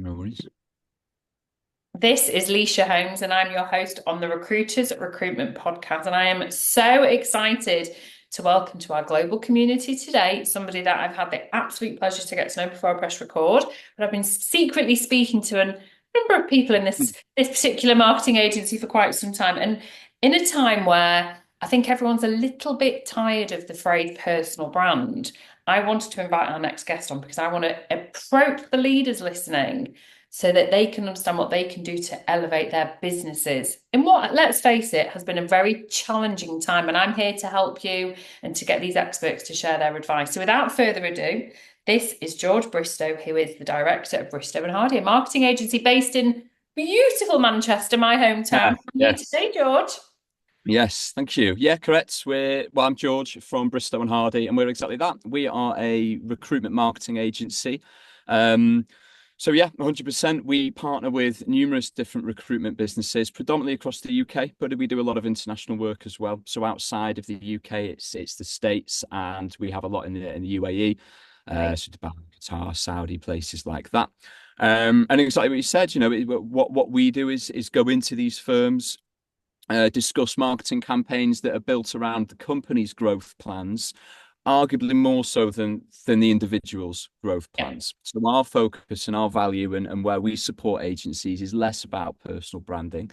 No worries. This is Lysha Holmes, and I'm your host on the Recruiters Recruitment podcast. And I am so excited to welcome to our global community today somebody that I've had the absolute pleasure to get to know before I press record. But I've been secretly speaking to a number of people in this particular marketing agency for quite some time. And in a time where I think everyone's a little bit tired of the phrase personal brand, I wanted to invite our next guest on because I want to approach the leaders listening so that they can understand what they can do to elevate their businesses in what, let's face it, has been a very challenging time. And I'm here to help you and to get these experts to share their advice. So without further ado, this is George Bristow, who is the director of Bristow and Hardy, a marketing agency based in beautiful Manchester, my hometown. Yeah, How are you yes. today, George? Yes, thank you. Yeah, correct. I'm George from Bristow and Hardy, and we're exactly that. We are a recruitment marketing agency. Um, so yeah, 100%. We partner with numerous different recruitment businesses, predominantly across the UK, but we do a lot of international work as well. So outside of the UK, it's the States, and we have a lot in the UAE, Right. so Dubai, Qatar, Saudi, places like that. And exactly what you said, what we do is go into these firms, discuss marketing campaigns that are built around the company's growth plans, arguably more so than the individual's growth Yeah. plans. So our focus and our value and where we support agencies is less about personal branding,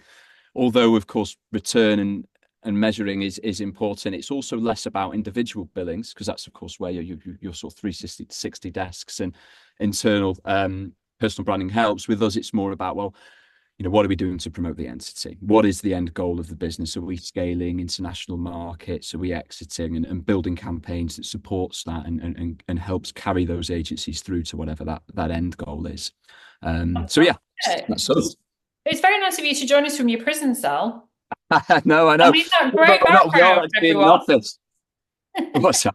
although of course return and measuring is important. It's also less about individual billings because that's of course where your sort of 360 desks and internal personal branding helps. With us, it's more about, well, what are we doing to promote the entity? What is the end goal of the business? Are we scaling international markets? Are we exiting and building campaigns that supports that and helps carry those agencies through to whatever that end goal is? So yeah, Fantastic. that's us. It's very nice of you to join us from your prison cell. No, I I know. mean, that But great we are background, actually in the everyone. office. What's that?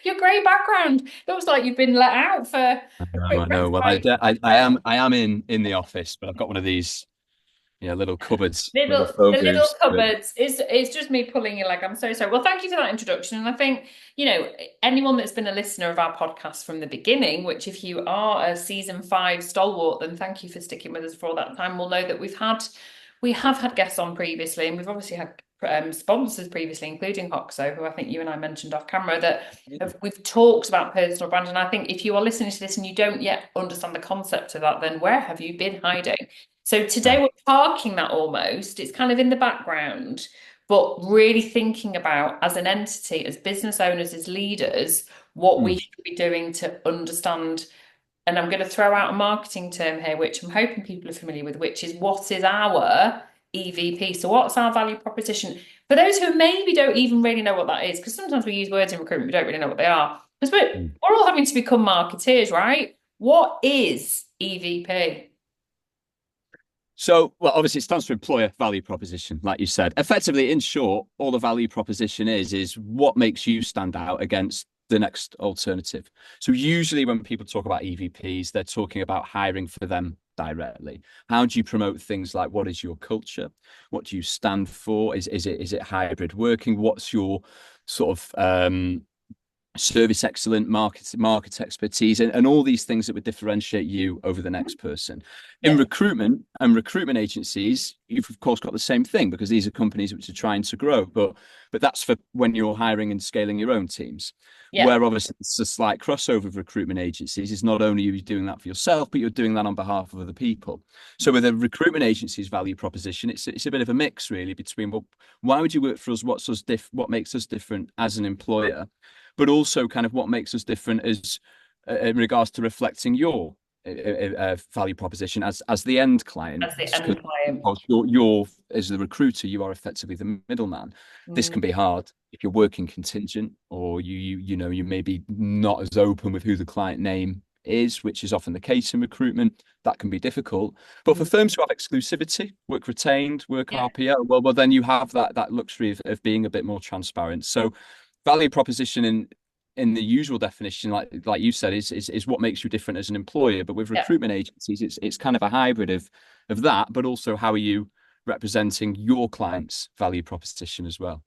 Your great background. Looks like you've been let out for a I quick know. Well, respite. I am in the office, but I've got one of these, little cupboards, little The folk little booths. cupboards. It's just me pulling your leg. I'm so sorry. Well, thank you for that introduction. And I think, anyone that's been a listener of our podcast from the beginning, which if you are a season 5 stalwart, then thank you for sticking with us for all that time. Will know that we have had guests on previously, and we've obviously had sponsors previously, including Hoxo, who I think you and I mentioned off camera, that we've talked about personal brand. And I think if you are listening to this and you don't yet understand the concept of that, then where have you been hiding? So today we're parking that almost. It's kind of in the background, but really thinking about as an entity, as business owners, as leaders, what we Mm. should be doing to understand. And I'm going to throw out a marketing term here, which I'm hoping people are familiar with, which is what is our EVP? So what's our value proposition? For those who maybe don't even really know what that is, because sometimes we use words in recruitment, we don't really know what they are. Because we're all having to become marketeers, right? What is EVP? So, well, obviously, it stands for employer value proposition, like you said. Effectively, in short, all the value proposition is what makes you stand out against the next alternative. So, usually, when people talk about EVPs, they're talking about hiring for them directly. How do you promote things like what is your culture? What do you stand for? Is it hybrid working? What's your sort of service excellent market expertise and all these things that would differentiate you over the next person in Yeah, recruitment and recruitment agencies. You've of course got the same thing because these are companies which are trying to grow, but that's for when you're hiring and scaling your own teams, yeah. where obviously it's a slight crossover of recruitment agencies. Is not only are you doing that for yourself, but you're doing that on behalf of other people. So with a recruitment agency's value proposition, it's a bit of a mix really between, well, why would you work for us? What makes us different as an employer, but also kind of what makes us different as in regards to reflecting your value proposition as the end client. As the Because end client. you're as the recruiter, you are effectively the middleman. This Mm, can be hard if you're working contingent, or you may be not as open with who the client name is, which is often the case in recruitment. That can be difficult. But for mm. firms who have exclusivity, work retained, work Yeah, RPO, well, then you have that luxury of being a bit more transparent. So value proposition in the usual definition, like you said, is what makes you different as an employer. But with yeah. recruitment agencies, it's kind of a hybrid of that, but also how are you representing your client's value proposition as well.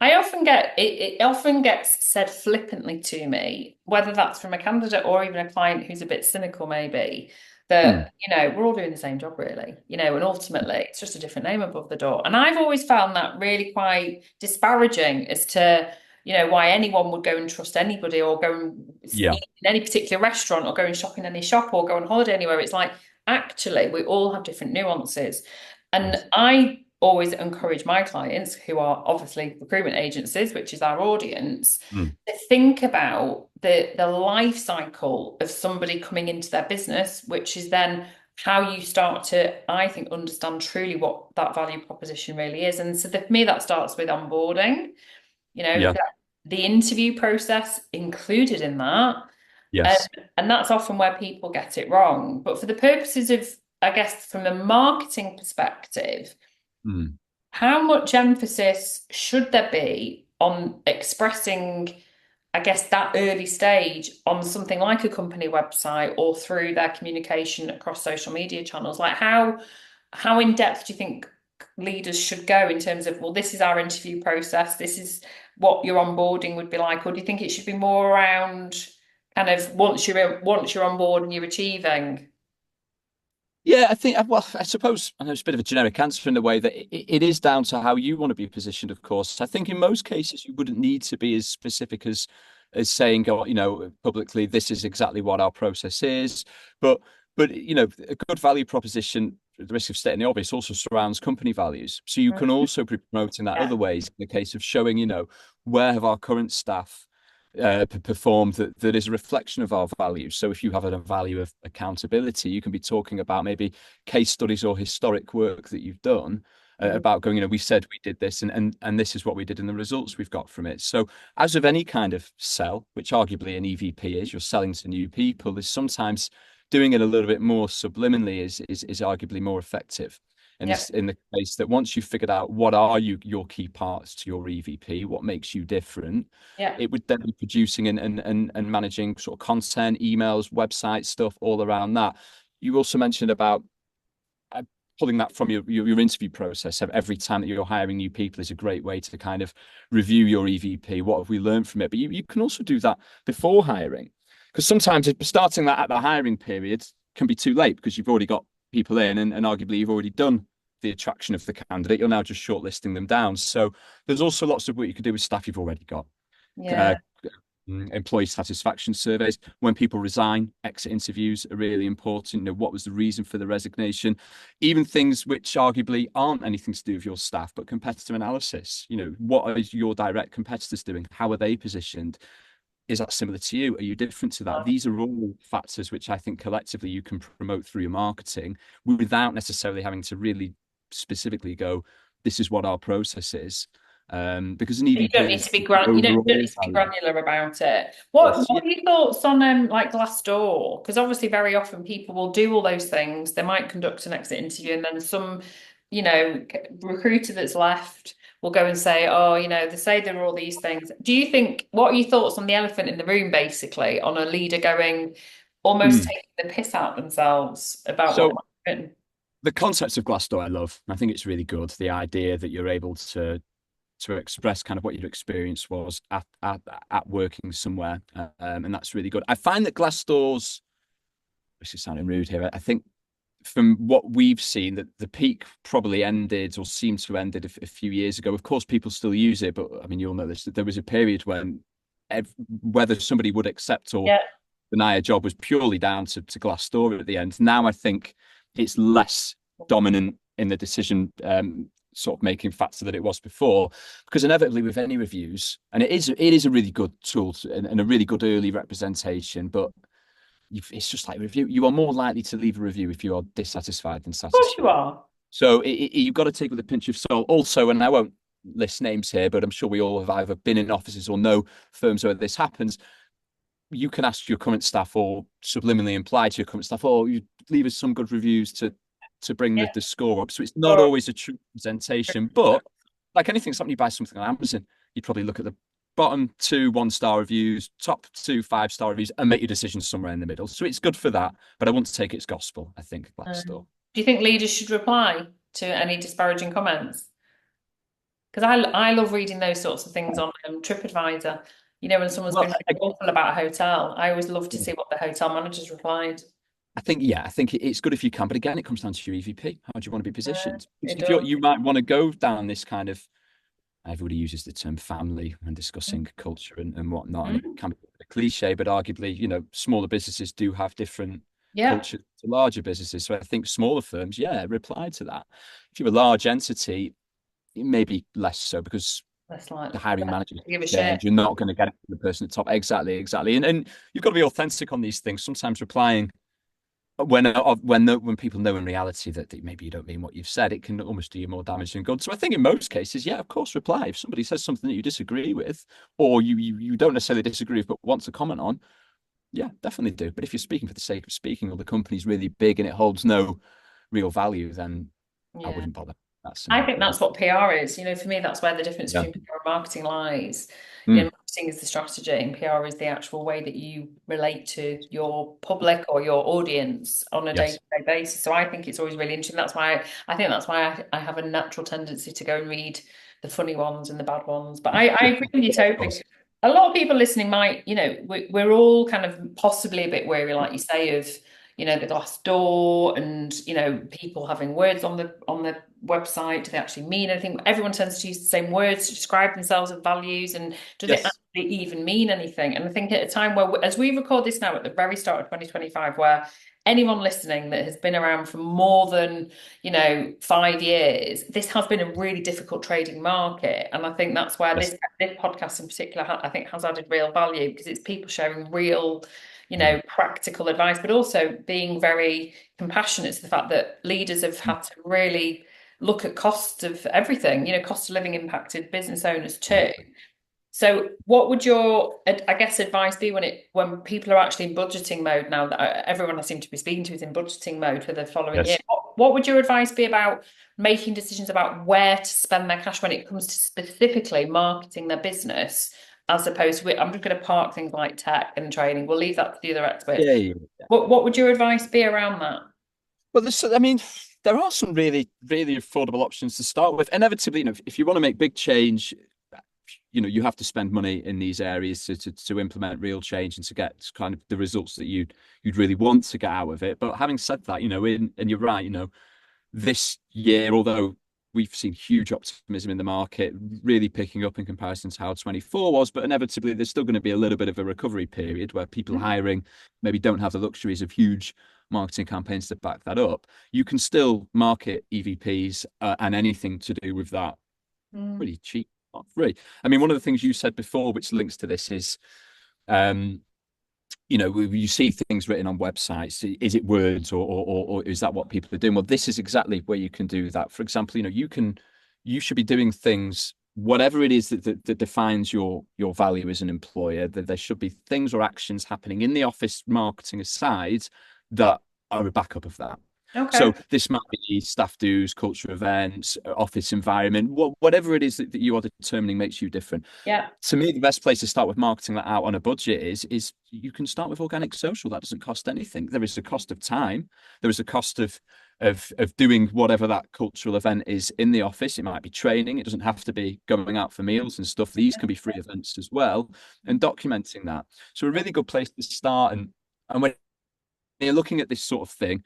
I often get it often gets said flippantly to me, whether that's from a candidate or even a client who's a bit cynical, maybe, that, we're all doing the same job really, and ultimately it's just a different name above the door. And I've always found that really quite disparaging as to, why anyone would go and trust anybody or go and Yeah. eat in any particular restaurant or go and shop in any shop or go on holiday anywhere. It's like, actually, we all have different nuances. And Yes. I always encourage my clients, who are obviously recruitment agencies, which is our audience, Mm. to think about the life cycle of somebody coming into their business, which is then how you start to, I think, understand truly what that value proposition really is. And so for me, that starts with onboarding, Yeah. the interview process included in that. Yes. And that's often where people get it wrong. But for the purposes of, I guess, from a marketing perspective, Mm. how much emphasis should there be on expressing, I guess, that early stage on something like a company website or through their communication across social media channels? Like how in depth do you think leaders should go in terms of, well, this is our interview process, this is what your onboarding would be like, or do you think it should be more around kind of once you're on board and you're achieving? Yeah, I think, well, I suppose I know it's a bit of a generic answer in the way that it is down to how you want to be positioned, of course. I think in most cases you wouldn't need to be as specific as saying, oh, publicly, this is exactly what our process is. But a good value proposition, at the risk of stating the obvious, also surrounds company values. So you can also be promoting that Yeah, other ways in the case of showing, where have our current staff performed that is a reflection of our values. So if you have a value of accountability, you can be talking about maybe case studies or historic work that you've done about going, we said we did this and this is what we did and the results we've got from it. So as of any kind of sell, which arguably an EVP is, you're selling to new people, is sometimes doing it a little bit more subliminally is arguably more effective. yeah, In the case that once you've figured out what are your key parts to your EVP, what makes you different, yeah, it would then be producing and managing sort of content, emails, website stuff, all around that. You also mentioned about pulling that from your interview process. Every time that you're hiring new people is a great way to kind of review your EVP. What have we learned from it? But you can also do that before hiring, because sometimes starting that at the hiring period can be too late because you've already got people in and arguably you've already done the attraction of the candidate. You're now just shortlisting them down. So there's also lots of what you can do with staff you've already got. yeah. Uh, Employee satisfaction surveys. When people resign, exit interviews are really important. What was the reason for the resignation? Even things which arguably aren't anything to do with your staff, but competitor analysis. What are your direct competitors doing? How are they positioned? Is that similar to you? Are you different to that? These are all factors which I think collectively you can promote through your marketing without necessarily having to really specifically go, this is what our process is. Because an You EVP don't need to is be the you don't overall need to be value. granular about it. Yes, What are your thoughts on like Glassdoor? Because obviously very often people will do all those things. They might conduct an exit interview and then some, recruiter that's left will go and say, oh, they say there are all these things. Do you think, what are your thoughts on the elephant in the room, basically, on a leader going almost Mm. taking the piss out themselves about what So might have been? the concepts of Glassdoor I love. I think it's really good. The idea that you're able to express kind of what your experience was at working somewhere, and that's really good. I find that Glassdoor's, this is sounding rude here. I think from what we've seen, that the peak probably ended or seemed to ended a few years ago. Of course, people still use it, but I mean, you'll know this. That there was a period when whether somebody would accept or Yeah. deny a job was purely down to Glassdoor at the end. Now I think it's less dominant in the decision sort of making factor that it was before, because inevitably with any reviews, and it is a really good tool and a really good early representation, but it's just like review. You are more likely to leave a review if you are dissatisfied than Of course you satisfied. are. So you've got to take it with a pinch of salt. Also, and I won't list names here, but I'm sure we all have either been in offices or know firms where this happens. You can ask your current staff or subliminally imply to your current staff, oh, you leave us some good reviews to bring Yeah. the score up. So it's not Sure. always a true presentation, but like anything, something you buy something on Amazon, you'd probably look at the bottom two 1-star reviews, top two 5-star reviews, and make your decision somewhere in the middle. So it's good for that, but I wouldn't take it as gospel, I think, Glassdoor. Do you think leaders should reply to any disparaging comments? Because I love reading those sorts of things on TripAdvisor. When someone's Well, been really awful about a hotel, I always love to see what the hotel managers replied. I think it's good if you can, but again, it comes down to your EVP. How do you want to be positioned? It If does. you might want to go down this kind of, everybody uses the term family when discussing culture and whatnot, and it Mhm. can be a cliche, but arguably, smaller businesses do have different Yeah, culture to larger businesses. So I think smaller firms, reply to that. If you're a large entity, maybe less so because that's like the hiring manager give a shit. change. You're not going to get it from the person at the top. Exactly. And you've got to be authentic on these things. Sometimes replying when people know in reality that maybe you don't mean what you've said, it can almost do you more damage than good. So I think in most cases, yeah, of course, reply. If somebody says something that you disagree with, or you don't necessarily disagree with, but want to comment on, yeah, definitely do. But if you're speaking for the sake of speaking, or the company's really big and it holds no real value, then I Yeah. wouldn't bother that I think scenario. that's what PR is. For me, that's where the difference Yeah. between PR and marketing lies. Mm. Marketing is the strategy, and PR is the actual way that you relate to your public or your audience on a Yes. day-to-day basis. So I think it's always really interesting. I think that's why I have a natural tendency to go and read the funny ones and the bad ones. But I agree with you Of totally. course. A lot of people listening might, we're all kind of possibly a bit weary, like you say, of the glass door and people having words on the website. Do they actually mean anything? Everyone tends to use the same words to describe themselves and values, and does it Yes. actually even mean anything? And I think at a time where, as we record this now at the very start of 2025, where anyone listening that has been around for more than 5 years, this has been a really difficult trading market, and I think that's where Yes. this podcast in particular, I think, has added real value, because it's people sharing real Yeah. practical advice, but also being very compassionate to the fact that leaders have had to really look at costs of everything, cost of living impacted business owners too. So what would your, I guess, advice be when people are actually in budgeting mode now, that everyone I seem to be speaking to is in budgeting mode for the following year? Yes. What would your advice be about making decisions about where to spend their cash when it comes to specifically marketing their business, as opposed to, I'm just going to park things like tech and training. We'll leave that to the other experts. Yeah. What would your advice be around that? Well, I mean, there are some really, really affordable options to start with. Inevitably, if you want to make big change, you have to spend money in these areas to implement real change and to get kind of the results that you'd really want to get out of it. But having said that, and you're right, this year, although we've seen huge optimism in the market, really picking up in comparison to how 24 was, but inevitably there's still going to be a little bit of a recovery period where people hiring maybe don't have the luxuries of huge marketing campaigns to back that up. You can still market EVPs and anything to do with that Mm. pretty cheap, not free. I mean, one of the things you said before, which links to this, is um, you see things written on websites. Is it words or is that what people are doing? Well, this is exactly where you can do that. For example, you should be doing things, whatever it is that defines your value as an employer, that there should be things or actions happening in the office, marketing aside, that are a backup of that. Okay. So this might be staff dues, culture events, office environment, whatever it is that you are determining makes you different. Yeah. To me, the best place to start with marketing that out on a budget is you can start with organic social. That doesn't cost anything. There is a cost of time. There is a cost of doing whatever that cultural event is in the office. It might be training. It doesn't have to be going out for meals and stuff. These can be free events as well, and documenting that. So a really good place to start. And when you're looking at this sort of thing,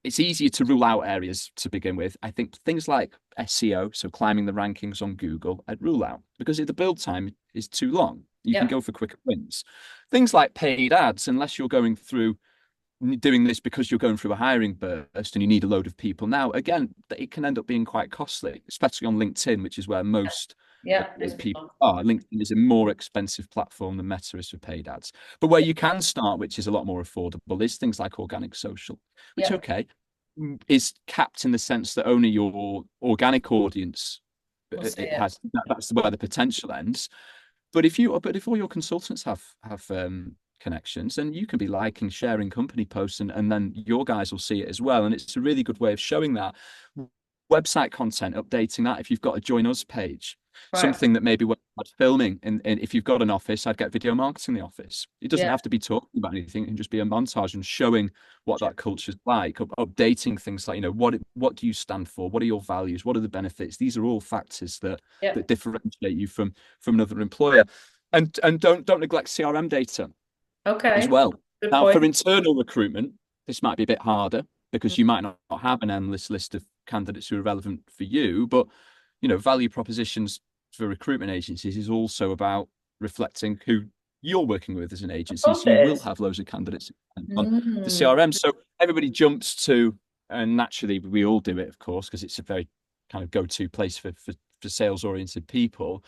it's easier to rule out areas to begin with. I think things like SEO, so climbing the rankings on Google, I'd rule out because the build time is too long. You can Yeah. go for quicker wins. Things like paid ads, unless you're going through doing this because you're going through a hiring burst and you need a load of people. Now, again, it can end up being quite costly, especially on LinkedIn, which is where most Yeah. people are. LinkedIn is a more expensive platform than Meta is for paid ads. But where you can start, which is a lot more affordable, is things like organic social, which, Yeah. okay, is capped in the sense that only your organic audience We'll see it it. has that's where the potential ends. But if all your consultants have connections, then you can be liking, sharing company posts, and then your guys will see it as well. And it's a really good way of showing that. Website content, updating that. If you've got a join us page, Right. something that maybe when I'm filming, and if you've got an office, I'd get video marketing the office. It doesn't Yeah. have to be talking about anything; it can just be a montage and showing what Sure. that culture's like, updating things like what do you stand for, what are your values, what are the benefits. These are all factors Yeah. that differentiate you from another employer, and don't neglect CRM data as Okay. well. Good Now, for point. internal recruitment, this might be a bit harder because you might not have an endless list of candidates who are relevant for you. But, value propositions for recruitment agencies is also about reflecting who you're working with as an Of agency. course So you it will is. have loads of candidates on the Mm. CRM. So everybody jumps to, and naturally we all do it, of course, because it's a very kind of go-to place for sales-oriented people.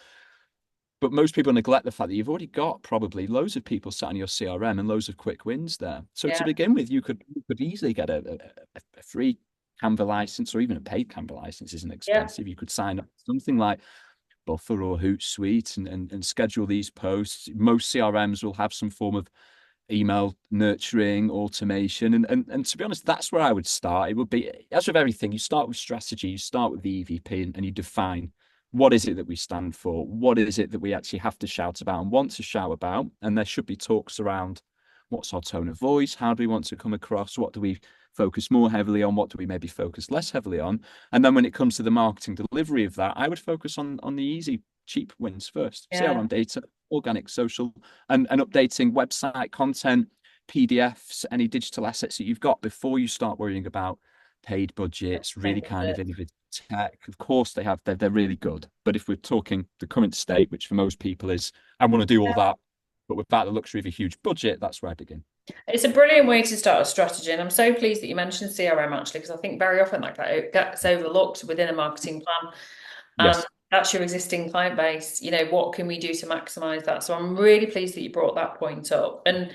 But most people neglect the fact that you've already got probably loads of people sat on your CRM and loads of quick wins there. So to Yeah, begin with, you could easily get a free Canva license, or even a paid Canva license isn't yeah. expensive. You could sign up something like Buffer or Hootsuite and schedule these posts. Most CRMs will have some form of email nurturing, automation. And to be honest, that's where I would start. It would be, as with everything, you start with strategy, you start with the EVP, and you define what is it that we stand for? What is it that we actually have to shout about and want to shout about? And there should be talks around what's our tone of voice? How do we want to come across? What do we focus more heavily on? What do we maybe focus less heavily on? And then when it comes to the marketing delivery of that, I would focus on the easy, cheap wins first. Yeah. CRM data, organic social, and updating website content, PDFs, any digital assets that you've got before you start worrying about paid budgets, really kind of innovative tech. Of course, they're really good. But if we're talking the current state, which for most people is, I want to do all that, but without the luxury of a huge budget, that's where I begin. It's a brilliant way to start a strategy, and I'm so pleased that you mentioned CRM actually, because I think very often that gets overlooked within a marketing plan. And Yes. that's your existing client base. What can we do to maximize that? So I'm really pleased that you brought that point up. And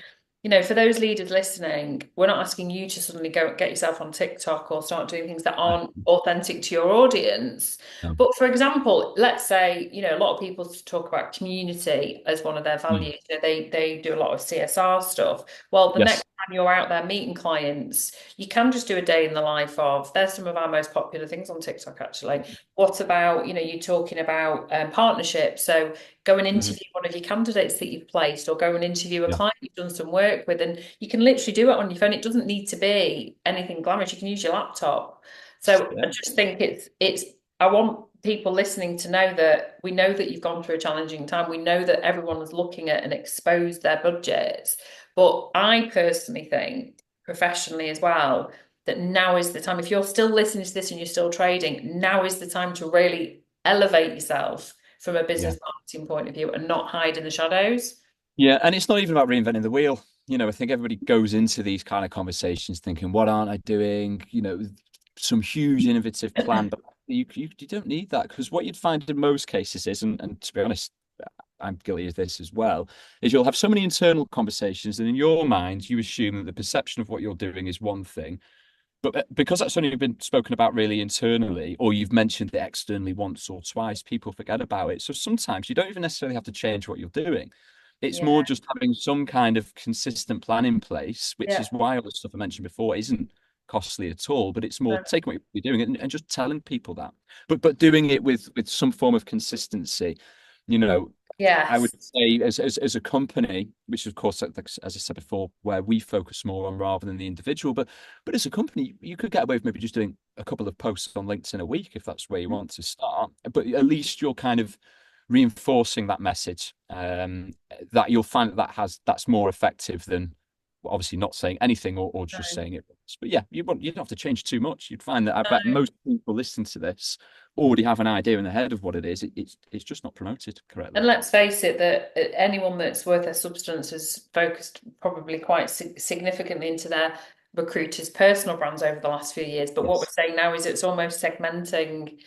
for those leaders listening, we're not asking you to suddenly go get yourself on TikTok or start doing things that aren't authentic to your audience. No. But for example, let's say, a lot of people talk about community as one of their Mm. values. They do a lot of CSR stuff. Well, the next Yes. time you're out there meeting clients, you can just do a day in the life of, there's some of our most popular things on TikTok, actually. What about, you talking about partnerships? So go and Mhm. interview one of your candidates that you've placed, or go and interview a Yeah. client you've done some work with. And you can literally do it on your phone. It doesn't need to be anything glamorous. You can use your laptop. So I Yeah. just think I want people listening to know that we know that you've gone through a challenging time. We know that everyone was looking at and exposed their budgets. But I personally think, professionally as well, that now is the time. If you're still listening to this and you're still trading, now is the time to really elevate yourself from a Yeah. business marketing point of view and not hide in the shadows. Yeah. And it's not even about reinventing the wheel. I think everybody goes into these kind of conversations thinking, what aren't I doing? Some huge innovative plan, but you don't need that, because what you'd find in most cases is, and to be honest, I'm guilty of this as well, is you'll have so many internal conversations, and in your mind, you assume that the perception of what you're doing is one thing. But because that's only been spoken about really internally, or you've mentioned it externally once or twice, people forget about it. So sometimes you don't even necessarily have to change what you're doing. It's Yeah, more just having some kind of consistent plan in place, which yeah. is why all the stuff I mentioned before isn't costly at all. But it's more taking what you're doing and just telling people that. But doing it with some form of consistency. You know, I would Yes. say as a company, which of course, as I said before, where we focus more on rather than the individual, but as a company, you could get away with maybe just doing a couple of posts on LinkedIn a week if that's where you want to start. But at least you're kind of reinforcing that message, that you'll find that's more effective than obviously not saying anything or just No, saying it. But yeah, you don't have to change too much. You'd find that I bet no. most people listening to this already have an idea in their head of what it is. It's just not promoted correctly. And let's face it, that anyone that's worth their substance has focused probably quite significantly into their recruiters' personal brands over the last few years. But what we're Yes. saying now is it's almost segmenting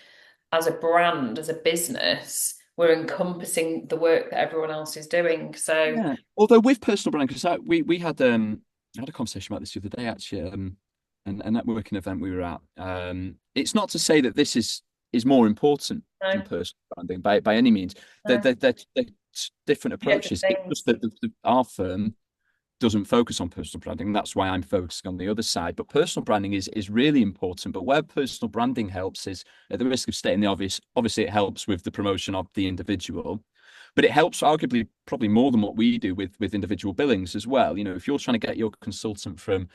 as a brand, as a business. We're encompassing the work that everyone else is doing. So, Yeah. Although with personal brand, because we had I had a conversation about this the other day actually, a networking event we were at. It's not to say that this is more important than no, personal branding by any means. no, They're different different approaches. It's just things. that our firm doesn't focus on personal branding. That's why I'm focusing on the other side. But personal branding is really important. But where personal branding helps is, at the risk of stating the obvious, obviously it helps with the promotion of the individual, but it helps arguably probably more than what we do with individual billings as well. If you're trying to get your consultant from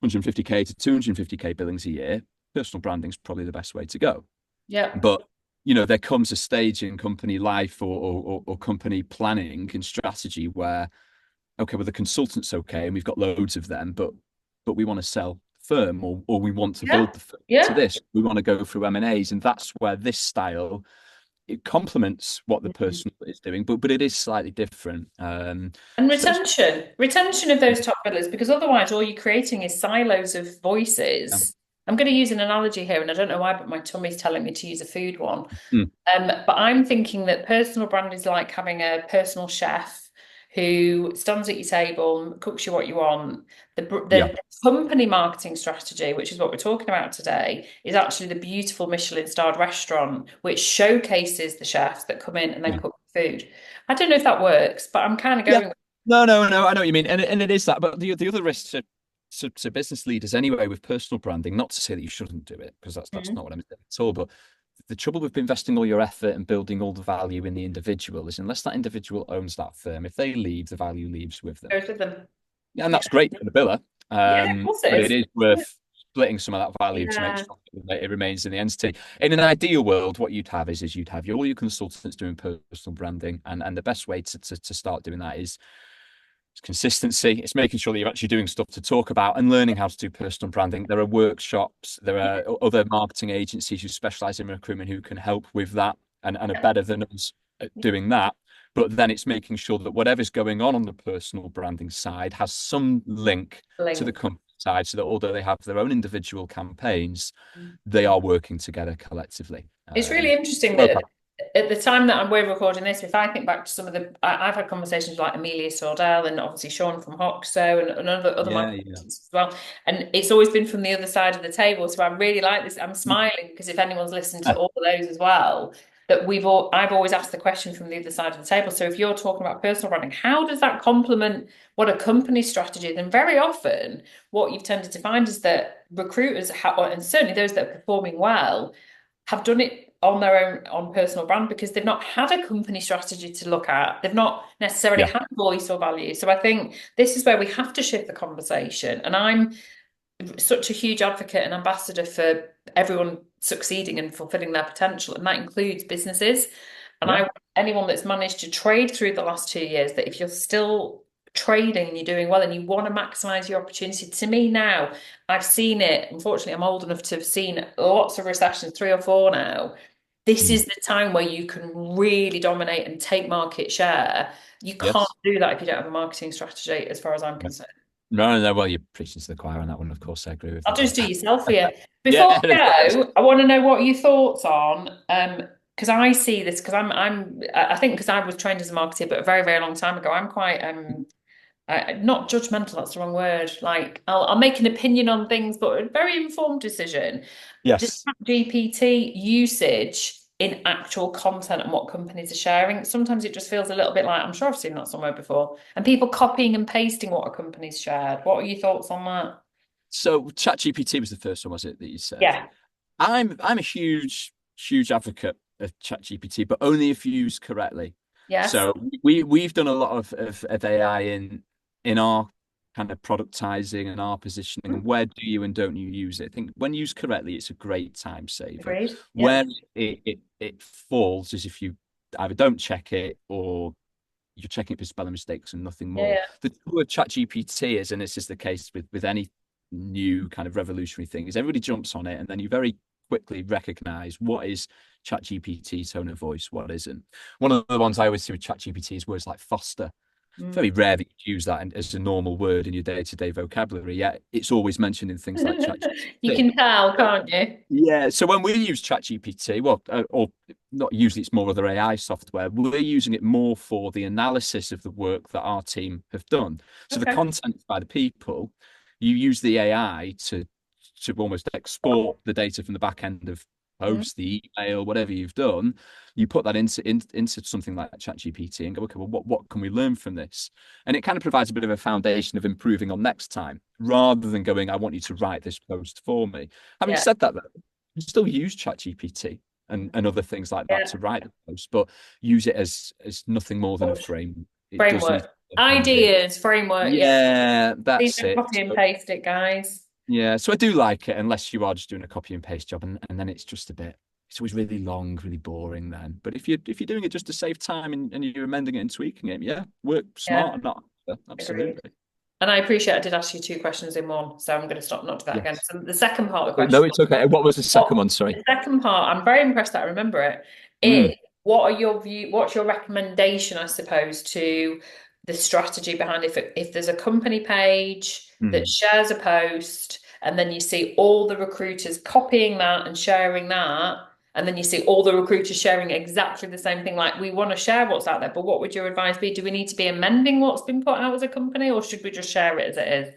150k to 250k billings a year, personal branding is probably the best way to go. Yeah. But there comes a stage in company life or company planning and strategy where, okay, well, the consultant's okay, and we've got loads of them, but but we want to sell the firm, or we want to Yeah. build the firm to Yeah. this. We want to go through M&As, and that's where this style, it complements what the Mhm. person is doing, but it is slightly different. And So it's, retention of those top billers, because otherwise all you're creating is silos of voices. I'm going to use an analogy here, and I don't know why, but my tummy's telling me to use a food one. mm, But I'm thinking that personal brand is like having a personal chef who stands at your table and cooks you what you want. yeah, The company marketing strategy, which is what we're talking about today, is actually the beautiful Michelin-starred restaurant, which showcases the chefs that come in and then yeah. cook food. I don't know if that works, but I'm kind of Yeah. going. No. I know what you mean, and it is that. But the other risk to business leaders anyway with personal branding, not to say that you shouldn't do it, because that's Mhm. not what I'm saying at all. But the trouble with investing all your effort and building all the value in the individual is, unless that individual owns that firm, if they leave, the value leaves with them. Goes with them. Yeah, and Yeah, that's great for the biller. yeah, of course it But it is. is worth splitting some of that value to make Yeah. sure that it remains in the entity. In an ideal world, what you'd have is you'd have all your consultants doing personal branding, and the best way to start doing that is consistency. It's making sure that you're actually doing stuff to talk about and learning how to do personal branding. There are workshops, there are other marketing agencies who specialize in recruitment who can help with that and are better than us at doing that. But then it's making sure that whatever's going on the personal branding side has some link to the Link. company side, so that although they have their own individual campaigns, they are working together collectively. It's really interesting Well, that at the time that we're recording this, if I think back to some of I've had conversations with like Amelia Sordell and obviously Sean from Hoxo and other yeah, yeah, marketers as well. And it's always been from the other side of the table. So I really like this. I'm smiling because if anyone's listened to all of those as well, that I've always asked the question from the other side of the table. So if you're talking about personal branding, how does that complement what a company strategy is? And very often what you've tended to find is that recruiters and certainly those that are performing well have done it on their own on personal brand because they've not had a company strategy to look at. They've not necessarily yeah, had voice or value. So I think this is where we have to shift the conversation. And I'm such a huge advocate and ambassador for everyone succeeding and fulfilling their potential. And that includes businesses. And yeah, anyone that's managed to trade through the last 2 years, that if you're still trading and you're doing well and you want to maximize your opportunity, to me now, I've seen it. Unfortunately, I'm old enough to have seen lots of recessions, 3 or 4 now. This mm, is the time where you can really dominate and take market share. You can't yes. do that if you don't have a marketing strategy, as far as I'm concerned. No. Well, you're preaching to the choir on that one. Of course, I agree with I'll you there. just do yourself here. Before Yeah, we go, I want to know what your thoughts on, because I see this because I think because I was trained as a marketer, but a very, very long time ago, I'm quite not judgmental, that's the wrong word. Like I'll make an opinion on things, but a very informed decision. Does yes. GPT usage in actual content and what companies are sharing? Sometimes it just feels a little bit like, I'm sure I've seen that somewhere before, and people copying and pasting what a company's shared. What are your thoughts on that? So ChatGPT was the first one, was it, that you said? Yeah. I'm a huge advocate of ChatGPT, but only if used correctly. Yes. So we've done a lot of AI in our kind of productizing and our positioning, and where do you and don't you use it? I think when used correctly, it's a great time saver. Agreed. Yeah. Where it falls is if you either don't check it or you're checking it for spelling mistakes and nothing Yeah. more. Yeah. The trouble with ChatGPT is, and this is the case with any new kind of revolutionary thing, is everybody jumps on it and then you very quickly recognize what is ChatGPT tone of voice, what isn't. One of the ones I always see with ChatGPT is words like foster. Mm. Very rare that you use that as a normal word in your day-to-day vocabulary, yet it's always mentioned in things like You ChatGPT. can tell, can't you? Yeah, so when we use ChatGPT, well, or not usually, it's more other AI software. We're using it more for the analysis of the work that our team have done. So the Okay. content by the people, you use the AI to almost export the data from the back end of Mm. post, the email, whatever you've done. You put that into something like ChatGPT and go, okay, well, what can we learn from this? And it kind of provides a bit of a foundation of improving on next time, rather than going, I want you to write this post for me. Having Yeah. said that, though, you still use ChatGPT and other things like that Yeah. to write the post, but use it as nothing more than a frame. It does need Framework. to be amended. Ideas, framework. Yeah. Yeah, Please that's don't it. copy and So, paste it, guys. yeah, so I do like it, unless you are just doing a copy and paste job, and then it's just a bit. It's always really long, really boring then. But if you're doing it just to save time and you're amending it and tweaking it, yeah, work Yeah. smart, not Agreed. absolutely. And I appreciate I did ask you two questions in one, so I'm going to stop not do that again. Yes. So the second part of the question, No, it's okay. What was the second one? Sorry. the second part, I'm very impressed that I remember it, Mm, is what are your what's your recommendation, I suppose, to the strategy behind if there's a company page that mm. shares a post and then you see all the recruiters copying that and sharing that, and then you see all the recruiters sharing exactly the same thing, like we want to share what's out there, but what would your advice be? Do we need to be amending what's been put out as a company, or should we just share it as it is?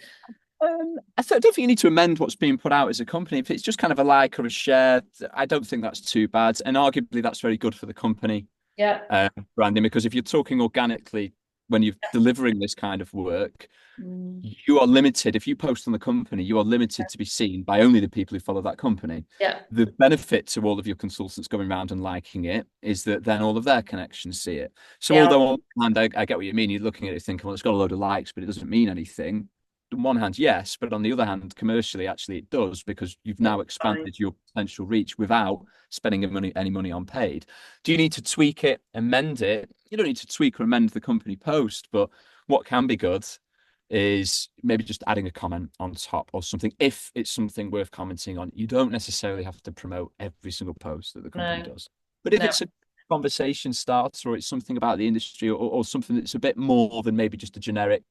I don't think you need to amend what's being put out as a company. If it's just kind of a like or a share, I don't think that's too bad. And arguably, that's very good for the company Yeah. branding, because if you're talking organically when you're delivering this kind of work, Mm. you are limited. If you post on the company, you are limited to be seen by only the people who follow that company. Yeah. The benefit to all of your consultants going around and liking it is that then all of their connections see it. So Yeah. although on one hand, I get what you mean, you're looking at it thinking, well, it's got a load of likes, but it doesn't mean anything. On one hand, yes, but on the other hand, commercially, actually, it does, because you've now Fine. expanded your potential reach without spending any money on paid. Do you need to tweak it, amend it? You don't need to tweak or amend the company post, but what can be good is maybe just adding a comment on top or something. If it's something worth commenting on, you don't necessarily have to promote every single post that the company No, does. But if no. it's a conversation starter, or it's something about the industry, or something that's a bit more than maybe just a generic,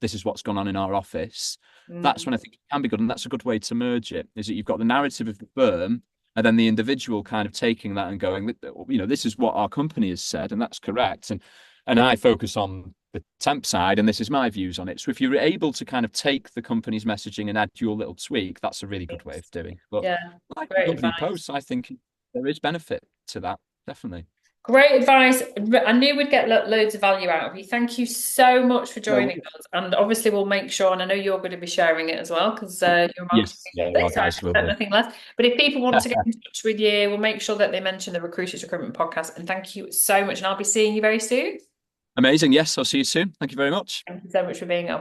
this is what's gone on in our office, that's Mm. when I think it can be good. And that's a good way to merge it, is that you've got the narrative of the firm and then the individual kind of taking that and going, this is what our company has said, and that's correct. And I focus on the temp side, and this is my views on it. So if you're able to kind of take the company's messaging and add your little tweak, that's a really good way of doing it. But Yeah, like great company advice. posts, I think there is benefit to that, definitely. Great advice. I knew we'd get loads of value out of you. Thank you so much for No, joining us. And obviously, we'll make sure, and I know you're going to be sharing it as well because you're a marketing yes, yeah, our this, so I guys will expect be. nothing less. But if people want to get in touch with you, we'll make sure that they mention the Recruiters Recruitment Podcast. And thank you so much. And I'll be seeing you very soon. Amazing. Yes, I'll see you soon. Thank you very much. Thank you so much for being on.